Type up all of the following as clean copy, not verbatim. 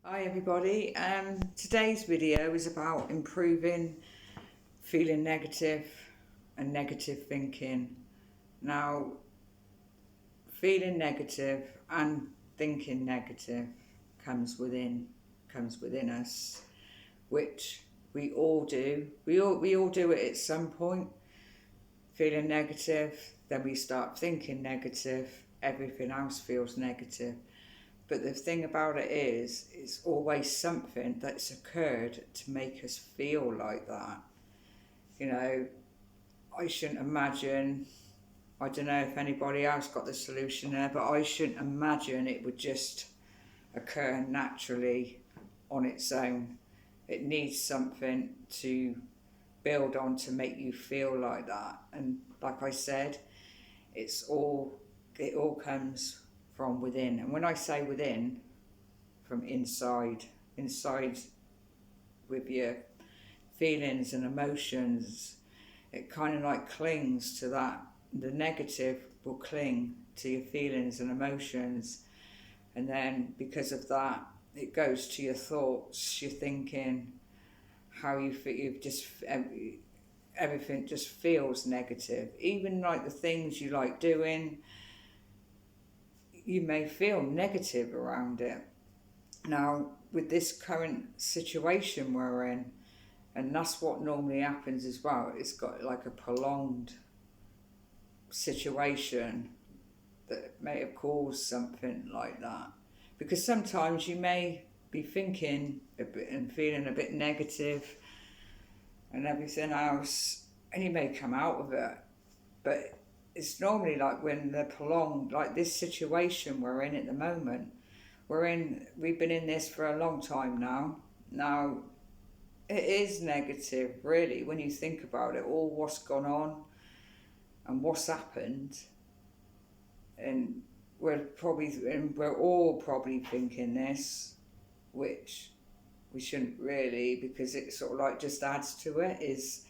Hi everybody. Today's video is about improving feeling negative and negative thinking. Now, feeling negative and thinking negative comes within us, which we all do. We all do it at some point. Feeling negative, then we start thinking negative. Everything else feels negative. But the thing about it is, it's always something that's occurred to make us feel like that. You know, I shouldn't imagine, I don't know if anybody else got the solution there, but I shouldn't imagine it would just occur naturally on its own. It needs something to build on to make you feel like that. And like I said, it all comes from within. And when I say within, from inside with your feelings and emotions, it kind of like clings to that. The negative will cling to your feelings and emotions, and then because of that, it goes to your thoughts, your thinking, how you feel. You've just everything just feels negative. Even like the things you like doing, you may feel negative around it. Now, with this current situation we're in, and that's what normally happens as well, it's got like a prolonged situation that may have caused something like that. Because sometimes you may be thinking a bit and feeling a bit negative and everything else, and you may come out of it. But it's normally like when they're prolonged, like this situation we're in at the moment, we've been in this for a long time now. Now, it is negative, really, when you think about it, all what's gone on and what's happened. And we're all probably thinking this, which we shouldn't really, because it sort of like just adds to it, is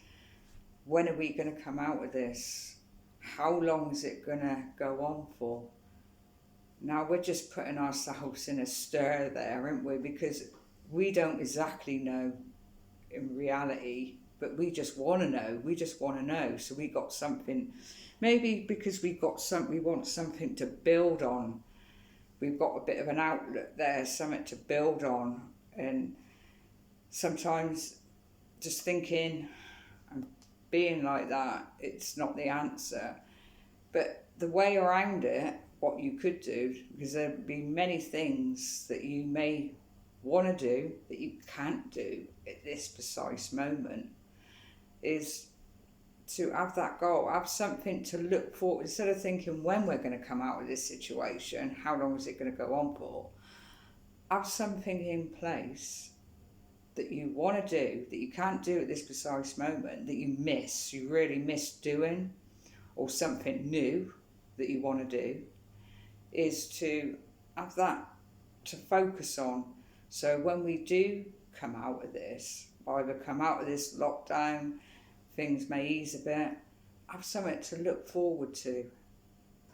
when are we going to come out of this? How long is it going to go on for? Now we're just putting ourselves in a stir there, aren't we? Because we don't exactly know in reality, but we just want to know. We just want to know. So we got something, maybe because we want something to build on. We've got a bit of an outlet there, something to build on. And sometimes just thinking and being like that, it's not the answer. But the way around it, what you could do, because there'd be many things that you may want to do that you can't do at this precise moment, is to have that goal, have something to look for. Instead of thinking when we're going to come out of this situation, how long is it going to go on for, have something in place that you want to do that you can't do at this precise moment, that you really miss doing, or something new that you want to do, is to have that to focus on. So when we do come out of this, either come out of this lockdown, things may ease a bit, have something to look forward to.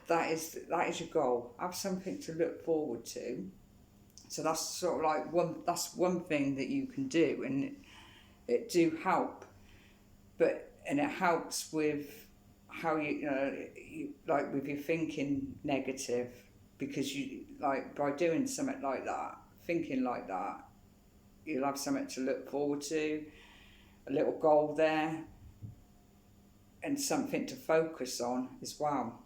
That is your goal. Have something to look forward to. So that's sort of like one thing that you can do, and it do help. And it helps with how you like with your thinking negative, because you, like, by doing something like that, thinking like that, you'll have something to look forward to, a little goal there, and something to focus on as well.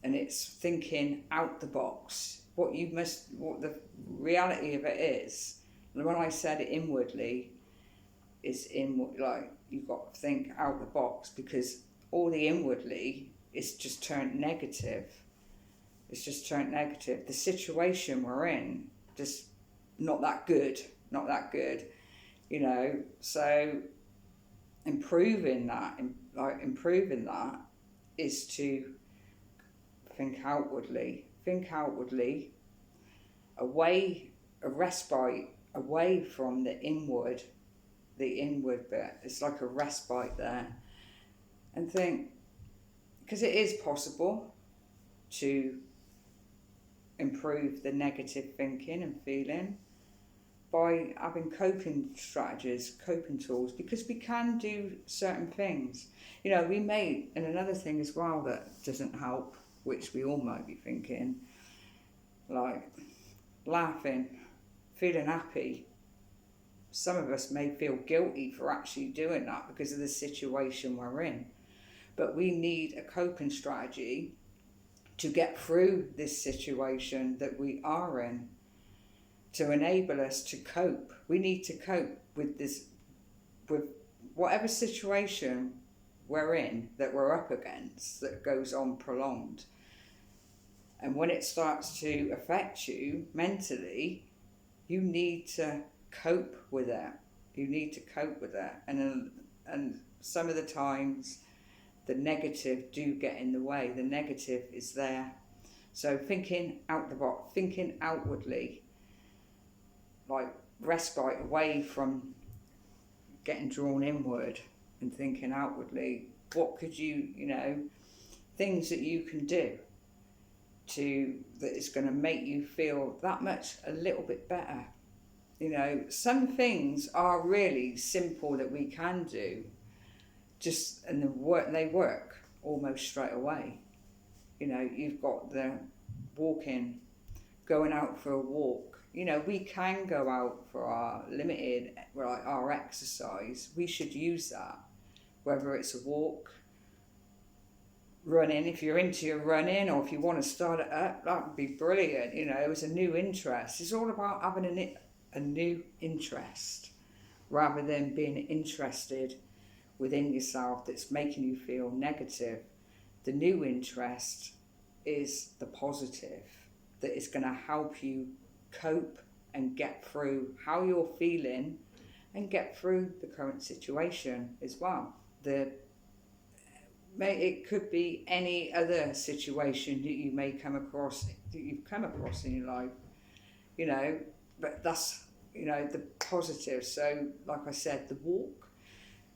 And it's thinking out the box. What the reality of it is, and when I said it inwardly, is like you've got to think out the box, because all the inwardly is just turned negative. It's just turned negative. The situation we're in, just not that good, So improving that is to think outwardly, a respite away from the inward bit. It's like a respite there, and think, because it is possible to improve the negative thinking and feeling. by having coping strategies, coping tools, because we can do certain things. You know, we may, and another thing as well that doesn't help, which we all might be thinking, like laughing, feeling happy. Some of us may feel guilty for actually doing that because of the situation we're in. But we need a coping strategy to get through this situation that we are in, to enable us to cope. We need to cope with this, with whatever situation we're in, that we're up against, that goes on prolonged. And when it starts to affect you mentally, you need to cope with it. You need to cope with it. And some of the times the negative do get in the way. The negative is there. So thinking out the box, thinking outwardly, like respite away from getting drawn inward and thinking outwardly. What could you, things that you can do that is going to make you feel that much a little bit better. You know, some things are really simple that we can do, and they work almost straight away. You know, you've got the walking, going out for a walk. You know, we can go out for our our exercise. We should use that, whether it's a walk, running, if you're into your running, or if you want to start it up, that would be brilliant. You know, it's a new interest. It's all about having a new interest rather than being interested within yourself that's making you feel negative. The new interest is the positive, that is going to help you cope and get through how you're feeling and get through the current situation as well. It could be any other situation that you may come across, that you've come across in your life, you know, but that's, the positive. So like I said, the walk,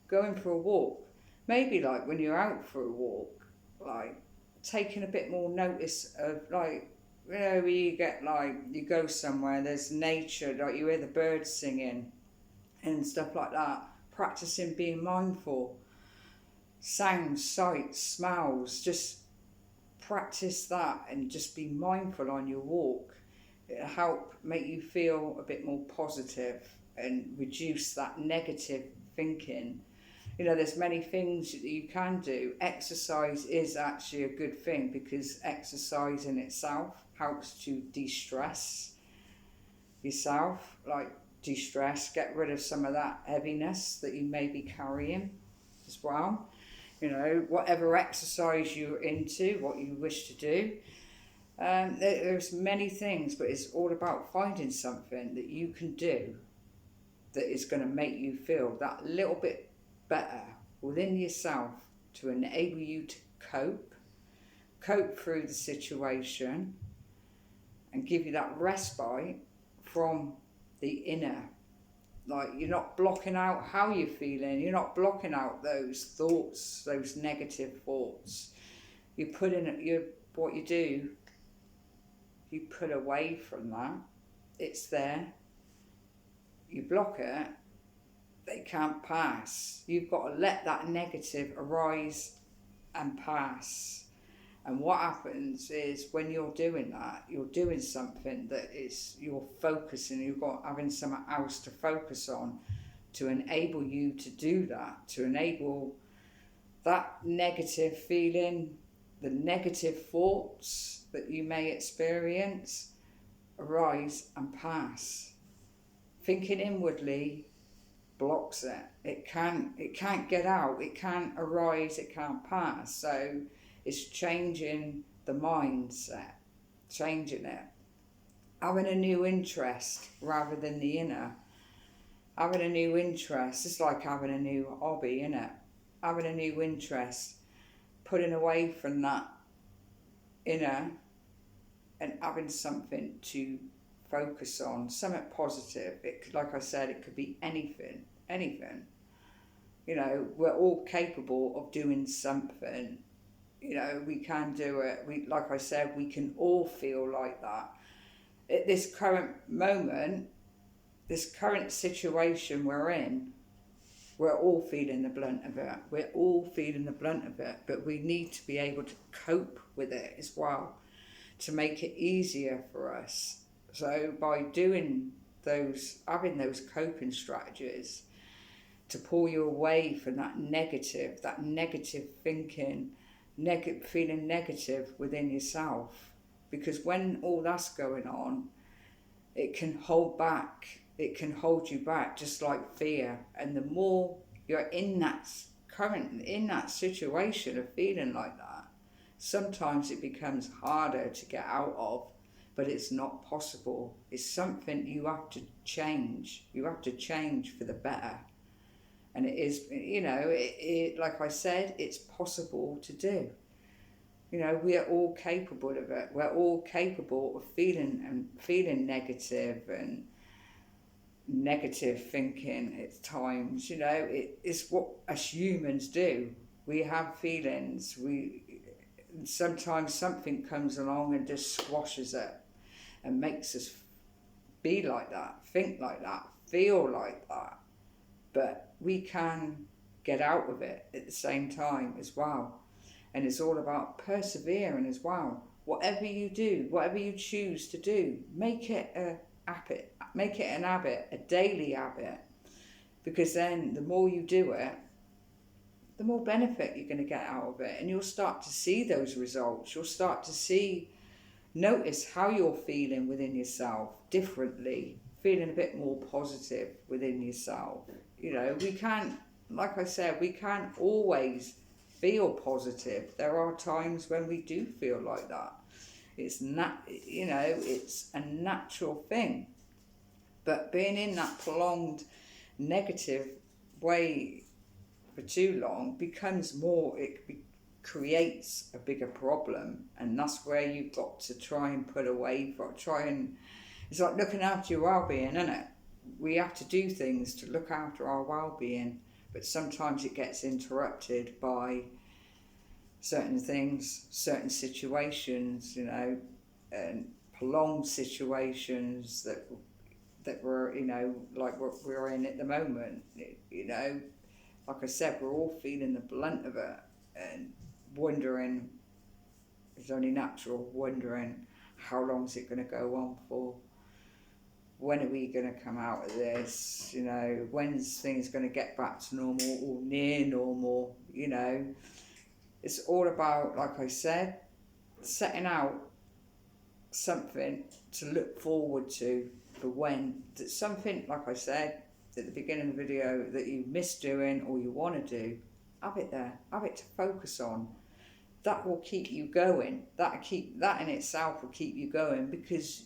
going for a walk, maybe like when you're out for a walk, like taking a bit more notice of, like, where you get, like, you go somewhere, there's nature, like you hear the birds singing and stuff like that, practicing being mindful. Sounds, sights, smells, just practice that and just be mindful on your walk. It'll help make you feel a bit more positive and reduce that negative thinking. You know, there's many things that you can do. Exercise is actually a good thing, because exercise in itself helps to de-stress yourself, like de-stress, get rid of some of that heaviness that you may be carrying as well. You know, whatever exercise you're into, what you wish to do. There's many things, but it's all about finding something that you can do that is going to make you feel that little bit better within yourself, to enable you to cope through the situation and give you that respite from the inner. Like, you're not blocking out how you're feeling. You're not blocking out those thoughts, those negative thoughts. You put in what you do. You pull away from that. It's there. You block it. They can't pass. You've got to let that negative arise and pass. And what happens is, when you're doing that, you're doing something that is, you're focusing, you've got having something else to focus on to enable you to do that, to enable that negative feeling, the negative thoughts that you may experience, arise and pass. Thinking inwardly blocks it. It can't get out, it can't arise, it can't pass. So it's changing the mindset, changing it. Having a new interest rather than the inner. Having a new interest, it's like having a new hobby, innit? Having a new interest, putting away from that inner and having something to focus on, something positive. Like I said, it could be anything. You know, we're all capable of doing something. You know, we can do it. Like I said, we can all feel like that. At this current moment, this current situation we're in, we're all feeling the brunt of it. We're all feeling the brunt of it, but we need to be able to cope with it as well, to make it easier for us. So by doing having those coping strategies to pull you away from that negative thinking, feeling negative within yourself, because when all that's going on, it can hold you back, just like fear. And the more you're in that situation of feeling like that, sometimes it becomes harder to get out of, but it's not possible. It's something you have to change. You have to change for the better. And it is, like I said, it's possible to do. We are all capable of it. We're all capable of feeling negative and negative thinking at times. It's what us humans do. We have feelings. Sometimes something comes along and just squashes it and makes us be like that, think like that, feel like that. But we can get out of it at the same time as well. And it's all about persevering as well. Whatever you do, whatever you choose to do, make it an habit, a daily habit. Because then the more you do it, the more benefit you're going to get out of it. And you'll start to see those results. You'll start to notice how you're feeling within yourself differently, feeling a bit more positive within yourself. We can't, like I said, we can't always feel positive. There are times when we do feel like that. It's it's a natural thing. But being in that prolonged negative way for too long creates a bigger problem, and that's where you've got to try and put away from. It's like looking after your well-being, isn't it? We have to do things to look after our well-being, but sometimes it gets interrupted by certain things, certain situations, and prolonged situations that we're, like what we're in at the moment. Like I said, we're all feeling the brunt of it and wondering, it's only natural, wondering how long is it going to go on for? When are we going to come out of this? When's things going to get back to normal or near normal? It's all about, like I said, setting out something to look forward to for when. That's something, like I said at the beginning of the video, that you miss doing or you want to do. Have it there. Have it to focus on. That will keep you going. That in itself will keep you going, because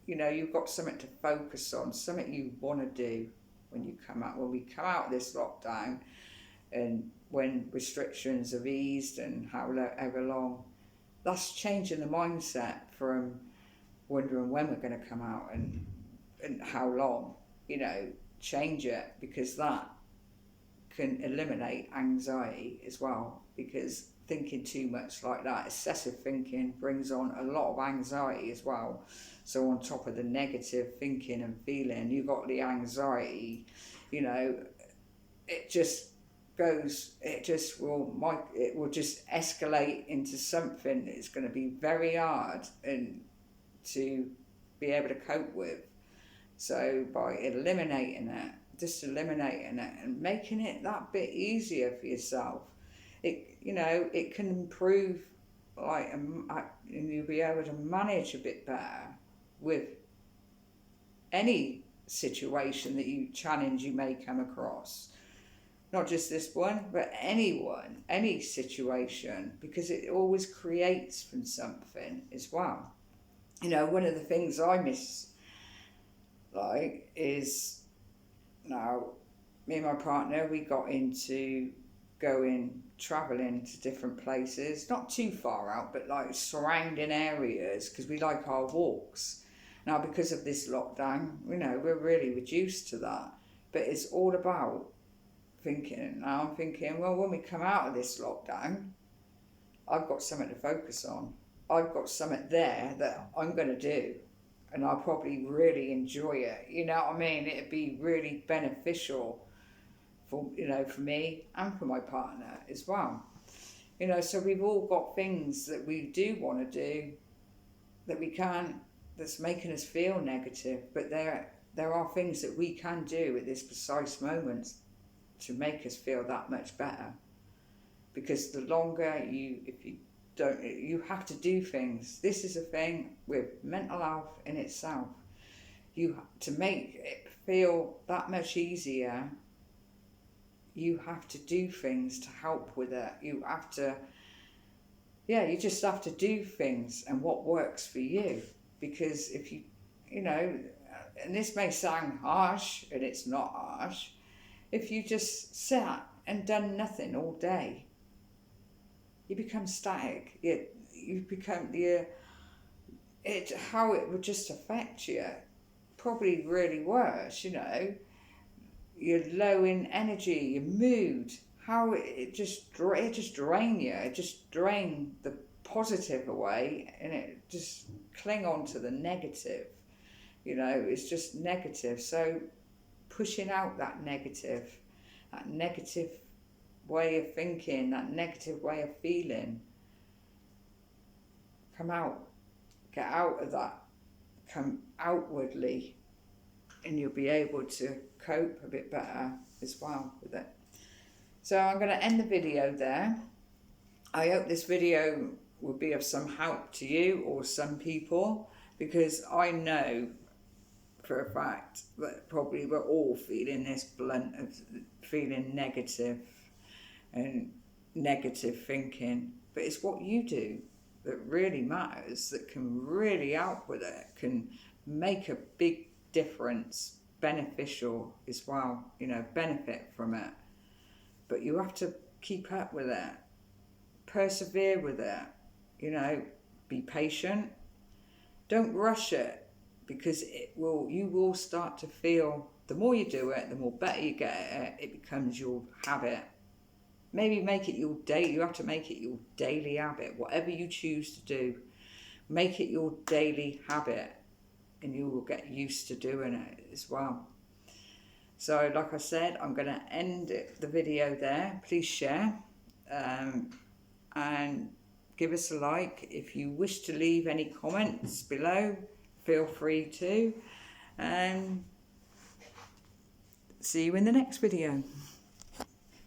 you've got something to focus on, something you want to do when we come out of this lockdown, and when restrictions have eased and however long. That's changing the mindset from wondering when we're going to come out and how long. Change it, because that can eliminate anxiety as well, because thinking too much like that, excessive thinking, brings on a lot of anxiety as well. So on top of the negative thinking and feeling, you've got the anxiety. It will just escalate into something that's going to be very hard and to be able to cope with. So by eliminating it and making it that bit easier for yourself, it can improve, and you'll be able to manage a bit better with any situation that you may come across. Not just this one, but any situation, because it always creates from something as well. One of the things I miss, is now me and my partner, we got into travelling to different places, not too far out, but surrounding areas, because we like our walks. Now, because of this lockdown, we're really reduced to that. But it's all about I'm thinking, well, when we come out of this lockdown, I've got something to focus on. I've got something there that I'm going to do. and I'll probably really enjoy it. You know what I mean? It'd be really beneficial for, you know, for me and for my partner as well. You know, so we've all got things that we do want to do that we can't, that's making us feel negative, but there are things that we can do at this precise moment to make us feel that much better. Because the longer if you don't, you have to do things. This is a thing with mental health in itself. To make it feel that much easier, you have to do things to help with it. You have to, you just have to do things and what works for you. Because if you know, and this may sound harsh, and it's not harsh, if you just sat and done nothing all day, you become static. You become how it would just affect you, probably really worse. You know, you're low in energy, your mood, how it just drain you. It just drain the positive away, and it just cling on to the negative. You know, it's just negative. So pushing out that negative way of thinking, that negative way of feeling, get out of that, come outwardly, and you'll be able to cope a bit better as well with it. So I'm going to end the video there. I hope this video will be of some help to you or some people, because I know for a fact that probably we're all feeling this blunt of feeling negative and negative thinking, but it's what you do that really matters, that can really help with it, can make a big difference, beneficial as well, you know, benefit from it. But you have to keep up with it, persevere with it, you know, be patient, don't rush it, because you will start to feel, the more you do it, the more better you get at it, it becomes your habit. Maybe make it your day. You have to make it your daily habit. Whatever you choose to do, make it your daily habit, and you will get used to doing it as well. So, like I said, I'm going to end the video there. Please share and give us a like. If you wish to leave any comments below, feel free to. And see you in the next video.